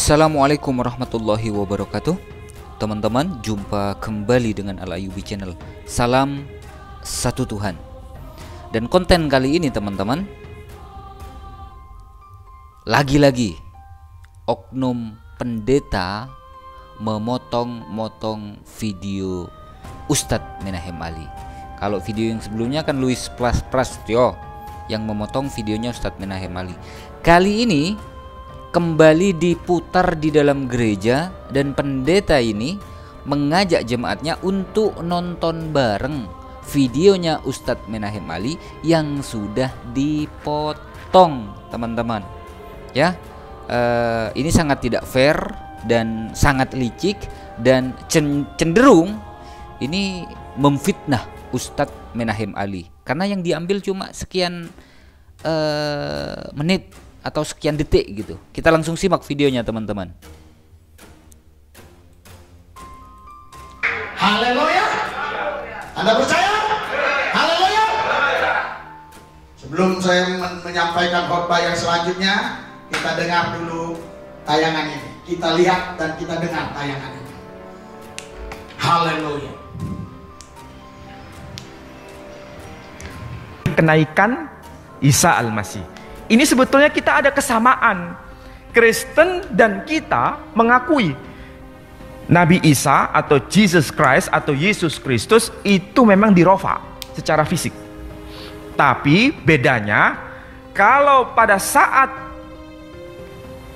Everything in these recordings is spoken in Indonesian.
Assalamualaikum warahmatullahi wabarakatuh. Teman-teman, jumpa kembali dengan Al-Ayyubi Channel. Salam satu Tuhan. Dan konten kali ini teman-teman, lagi-lagi oknum pendeta memotong-motong video Ustadz Menahem Ali. Kalau video yang sebelumnya kan Louis Prastyo yang memotong videonya Ustadz Menahem Ali. Kali ini kembali diputar di dalam gereja dan pendeta ini mengajak jemaatnya untuk nonton bareng videonya Ustadz Menahem Ali yang sudah dipotong, teman-teman. Ya, ini sangat tidak fair dan sangat licik dan cenderung ini memfitnah Ustadz Menahem Ali karena yang diambil cuma sekian menit atau sekian detik gitu. Kita langsung simak videonya, teman-teman. Haleluya. Anda percaya? Haleluya. Sebelum saya menyampaikan khotbah yang selanjutnya, kita dengar dulu tayangan ini. Kita lihat dan kita dengar tayangan ini. Haleluya. Kenaikan Isa Al-Masih. Ini sebetulnya kita ada kesamaan. Kristen dan kita mengakui Nabi Isa atau Jesus Christ atau Yesus Kristus itu memang dirofa secara fisik. Tapi bedanya, kalau pada saat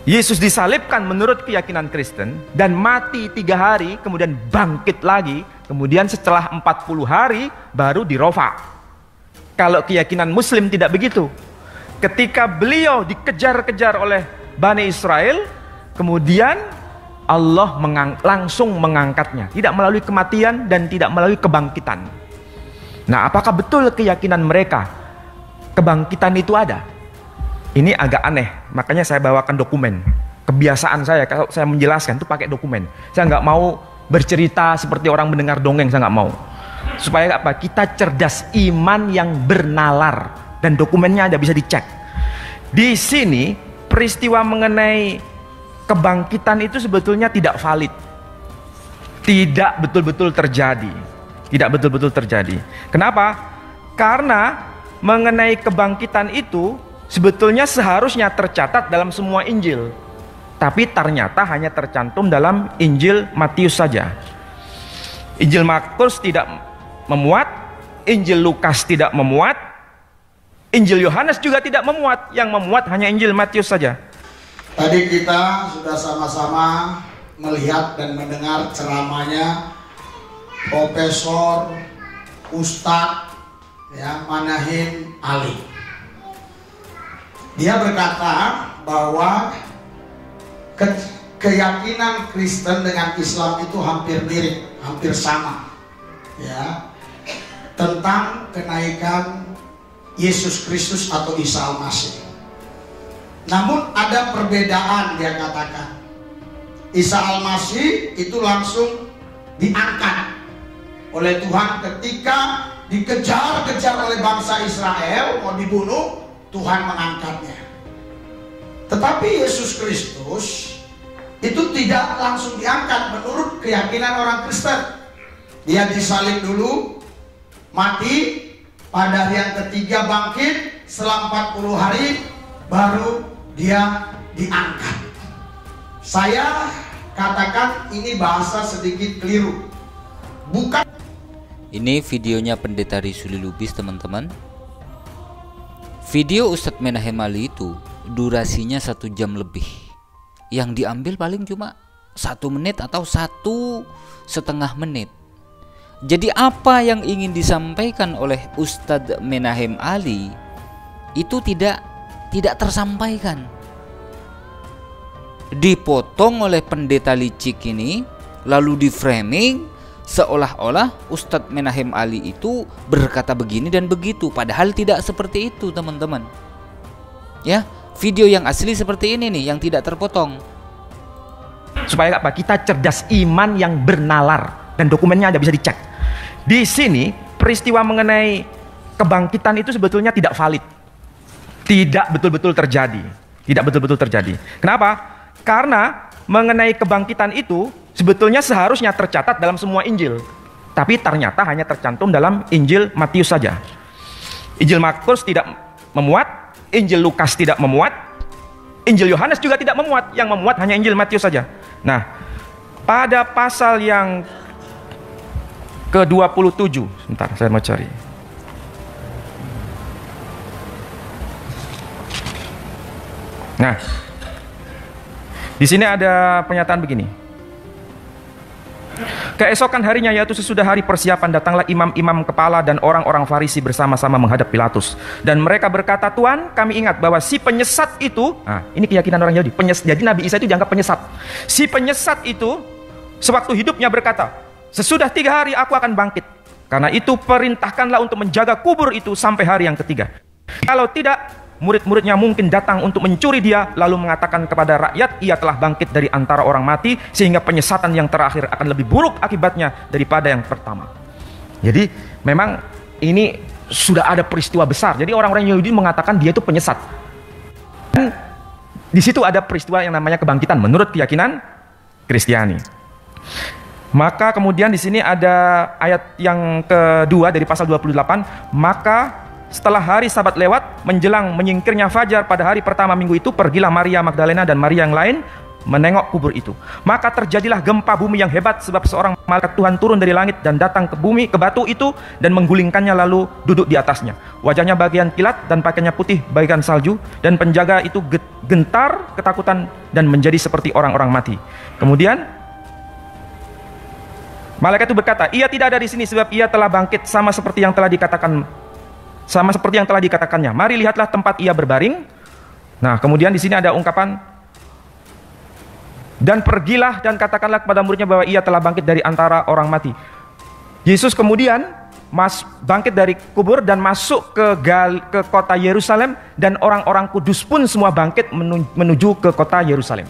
Yesus disalibkan menurut keyakinan Kristen dan mati 3 hari kemudian bangkit lagi, kemudian setelah 40 hari baru dirofa. Kalau keyakinan Muslim tidak begitu. Ketika beliau dikejar-kejar oleh Bani Israel, kemudian Allah langsung mengangkatnya, tidak melalui kematian dan tidak melalui kebangkitan. Nah, apakah betul keyakinan mereka kebangkitan itu ada? Ini agak aneh, makanya saya bawakan dokumen. Kebiasaan saya kalau saya menjelaskan itu pakai dokumen. Saya nggak mau bercerita seperti orang mendengar dongeng, saya nggak mau. Supaya apa? Kita cerdas, iman yang bernalar. Dan dokumennya ada, bisa dicek. Di sini peristiwa mengenai kebangkitan itu sebetulnya tidak valid. Tidak betul-betul terjadi. Tidak betul-betul terjadi. Kenapa? Karena mengenai kebangkitan itu sebetulnya seharusnya tercatat dalam semua Injil. Tapi ternyata hanya tercantum dalam Injil Matius saja. Injil Markus tidak memuat, Injil Lukas tidak memuat, Injil Yohanes juga tidak memuat. Yang memuat hanya Injil Matius saja. Tadi kita sudah sama-sama melihat dan mendengar ceramahnya Profesor Ustadz Menahem Ali. Dia berkata bahwa keyakinan Kristen dengan Islam itu hampir mirip, hampir sama. Ya, tentang kenaikan Yesus Kristus atau Isa Al-Masih. Namun ada perbedaan, dia katakan. Isa Al-Masih itu langsung diangkat oleh Tuhan ketika dikejar-kejar oleh bangsa Israel, mau dibunuh, Tuhan mengangkatnya. Tetapi Yesus Kristus itu tidak langsung diangkat menurut keyakinan orang Kristen. Dia disalib dulu, mati, pada hari yang ketiga bangkit, setelah 40 hari baru dia diangkat. Saya katakan ini bahasa sedikit keliru. Bukan. Ini videonya pendeta Risuli Lubis, teman-teman. Video Ustadz Menahem Ali itu durasinya 1 jam lebih. Yang diambil paling cuma 1 menit atau 1,5 menit. Jadi apa yang ingin disampaikan oleh Ustadz Menahem Ali itu tidak tersampaikan. Dipotong oleh pendeta licik ini, lalu di framing seolah-olah Ustadz Menahem Ali itu berkata begini dan begitu, padahal tidak seperti itu, teman-teman. Ya, video yang asli seperti ini nih, yang tidak terpotong. Supaya apa? Kita cerdas, iman yang bernalar, dan dokumennya ada, bisa dicek. Di sini peristiwa mengenai kebangkitan itu sebetulnya tidak valid. Tidak betul-betul terjadi. Tidak betul-betul terjadi. Kenapa? Karena mengenai kebangkitan itu sebetulnya seharusnya tercatat dalam semua Injil. Tapi ternyata hanya tercantum dalam Injil Matius saja. Injil Markus tidak memuat, Injil Lukas tidak memuat, Injil Yohanes juga tidak memuat. Yang memuat hanya Injil Matius saja. Nah, pada pasal yang ke-27, sebentar saya mau cari. Nah, di sini ada pernyataan begini. Keesokan harinya, yaitu sesudah hari persiapan, datanglah imam-imam kepala dan orang-orang Farisi bersama-sama menghadap Pilatus. Dan mereka berkata, Tuan, kami ingat bahwa si penyesat itu, ini keyakinan orang Yahudi, jadi Nabi Isa itu dianggap penyesat. Si penyesat itu sewaktu hidupnya berkata, sesudah 3 hari aku akan bangkit. Karena itu perintahkanlah untuk menjaga kubur itu sampai hari yang ketiga. Kalau tidak, murid-muridnya mungkin datang untuk mencuri dia, lalu mengatakan kepada rakyat, ia telah bangkit dari antara orang mati, sehingga penyesatan yang terakhir akan lebih buruk akibatnya daripada yang pertama. Jadi memang ini sudah ada peristiwa besar. Jadi orang-orang Yahudi mengatakan dia itu penyesat. Dan di situ ada peristiwa yang namanya kebangkitan menurut keyakinan Kristiani. Maka kemudian di sini ada ayat yang kedua dari pasal 28, maka setelah hari Sabat lewat, menjelang menyingkirnya fajar pada hari pertama minggu itu, pergilah Maria Magdalena dan Maria yang lain menengok kubur itu. Maka terjadilah gempa bumi yang hebat, sebab seorang malaikat Tuhan turun dari langit dan datang ke bumi, ke batu itu, dan menggulingkannya lalu duduk di atasnya. Wajahnya bagian kilat dan pakaiannya putih bagian salju, dan penjaga itu gentar ketakutan dan menjadi seperti orang-orang mati. Kemudian malaikat itu berkata, ia tidak ada di sini sebab ia telah bangkit sama seperti yang telah dikatakannya. Mari lihatlah tempat ia berbaring. Nah, kemudian di sini ada ungkapan, dan pergilah dan katakanlah kepada muridnya bahwa ia telah bangkit dari antara orang mati. Yesus kemudian bangkit dari kubur dan masuk ke kota Yerusalem, dan orang-orang kudus pun semua bangkit menuju ke kota Yerusalem.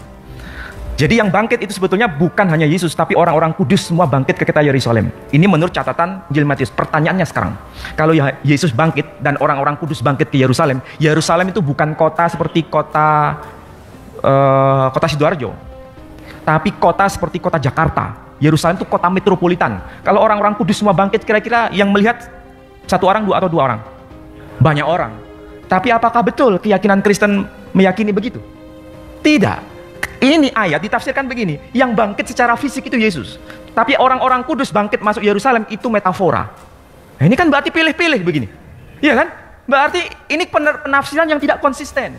Jadi yang bangkit itu sebetulnya bukan hanya Yesus, tapi orang-orang kudus semua bangkit ke kota Yerusalem. Ini menurut catatan Injil Matius. Pertanyaannya sekarang, kalau Yesus bangkit dan orang-orang kudus bangkit ke Yerusalem, Yerusalem itu bukan kota seperti kota Sidoarjo, tapi kota seperti kota Jakarta. Yerusalem itu kota metropolitan. Kalau orang-orang kudus semua bangkit, kira-kira yang melihat 1 orang, 2 atau 2 orang? Banyak orang. Tapi apakah betul keyakinan Kristen meyakini begitu? Tidak. Ini ayat ditafsirkan begini, yang bangkit secara fisik itu Yesus, tapi orang-orang kudus bangkit masuk Yerusalem itu metafora. Nah, ini kan berarti pilih-pilih begini, iya kan? Berarti ini penafsiran yang tidak konsisten.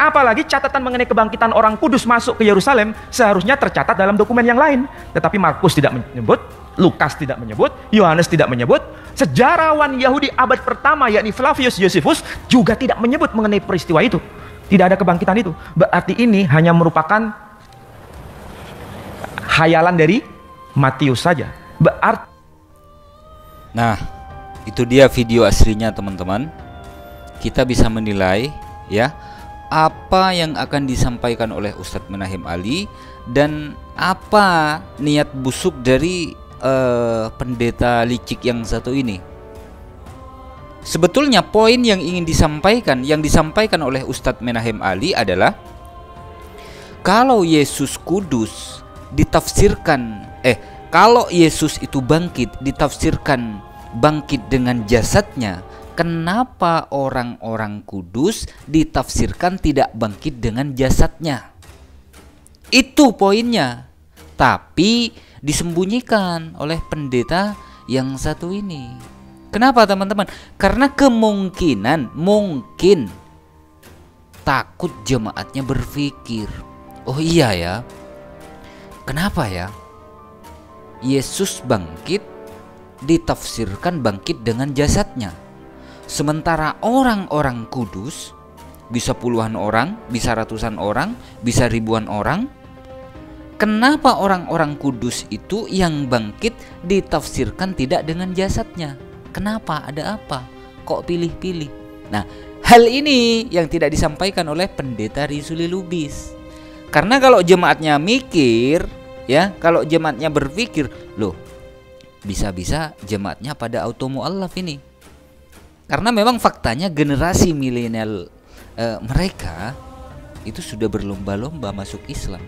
Apalagi catatan mengenai kebangkitan orang kudus masuk ke Yerusalem seharusnya tercatat dalam dokumen yang lain, tetapi Markus tidak menyebut, Lukas tidak menyebut, Yohanes tidak menyebut, sejarawan Yahudi abad pertama yakni Flavius Josephus juga tidak menyebut mengenai peristiwa itu. Tidak ada kebangkitan itu. Berarti ini hanya merupakan hayalan dari Matius saja. Nah, itu dia video aslinya, teman-teman. Kita bisa menilai ya apa yang akan disampaikan oleh Ustadz Menahem Ali dan apa niat busuk dari pendeta licik yang satu ini. Sebetulnya poin yang ingin disampaikan oleh Ustadz Menahem Ali adalah, kalau Yesus kudus ditafsirkan, kalau Yesus itu bangkit ditafsirkan bangkit dengan jasadnya, kenapa orang-orang kudus ditafsirkan tidak bangkit dengan jasadnya? Itu poinnya. Tapi disembunyikan oleh pendeta yang satu ini. Kenapa, teman-teman? Karena mungkin takut jemaatnya berpikir, oh iya ya, kenapa ya Yesus bangkit ditafsirkan bangkit dengan jasadnya, sementara orang-orang kudus bisa puluhan orang, bisa ratusan orang, bisa ribuan orang. Kenapa orang-orang kudus itu yang bangkit ditafsirkan tidak dengan jasadnya? Kenapa? Ada apa? Kok pilih-pilih? Nah, hal ini yang tidak disampaikan oleh pendeta Rizuli Lubis. Karena kalau jemaatnya mikir, ya, kalau jemaatnya berpikir, loh, bisa-bisa jemaatnya pada auto mu'allaf ini. Karena memang faktanya generasi milenial mereka itu sudah berlomba-lomba masuk Islam.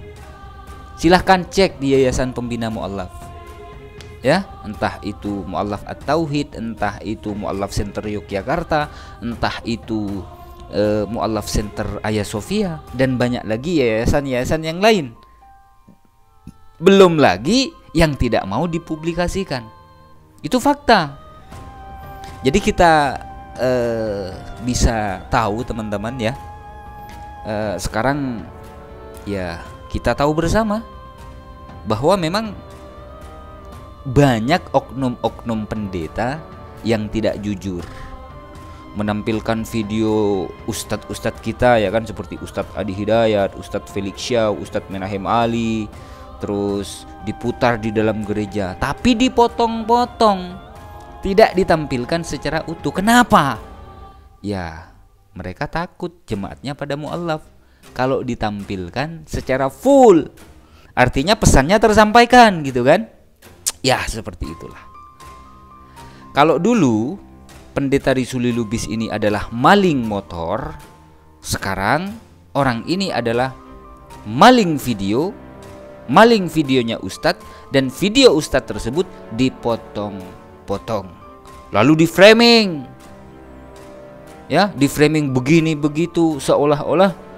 Silahkan cek di Yayasan Pembina Mu'allaf. Ya, entah itu Mu'allaf At-Tauhid, entah itu Mu'allaf Center Yogyakarta, entah itu Mu'allaf Center Hagia Sophia, dan banyak lagi yayasan-yayasan yang lain. Belum lagi yang tidak mau dipublikasikan. Itu fakta. Jadi kita bisa tahu teman-teman ya, sekarang ya kita tahu bersama bahwa memang banyak oknum-oknum pendeta yang tidak jujur, menampilkan video ustadz-ustadz kita ya kan, seperti Ustadz Adi Hidayat, Ustadz Felix Shaw, Ustadz Menahem Ali, terus diputar di dalam gereja, tapi dipotong-potong, tidak ditampilkan secara utuh. Kenapa? Ya, mereka takut jemaatnya pada mu'allaf. Kalau ditampilkan secara full, artinya pesannya tersampaikan gitu kan. Ya, seperti itulah. Kalau dulu Pendeta Rizuli Lubis ini adalah maling motor, sekarang orang ini adalah maling video, maling videonya Ustadz, dan video Ustadz tersebut dipotong-potong, lalu di framing, ya, di framing begini begitu, seolah-olah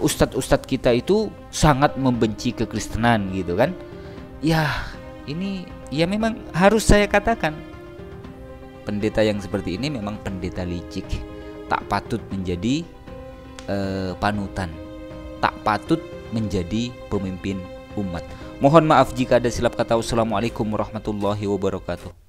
ustadz-ustadz kita itu sangat membenci kekristenan gitu kan. Ya, ini ya memang harus saya katakan, pendeta yang seperti ini memang pendeta licik, tak patut menjadi panutan, tak patut menjadi pemimpin umat. Mohon maaf jika ada silap kata. Wassalamualaikum warahmatullahi wabarakatuh.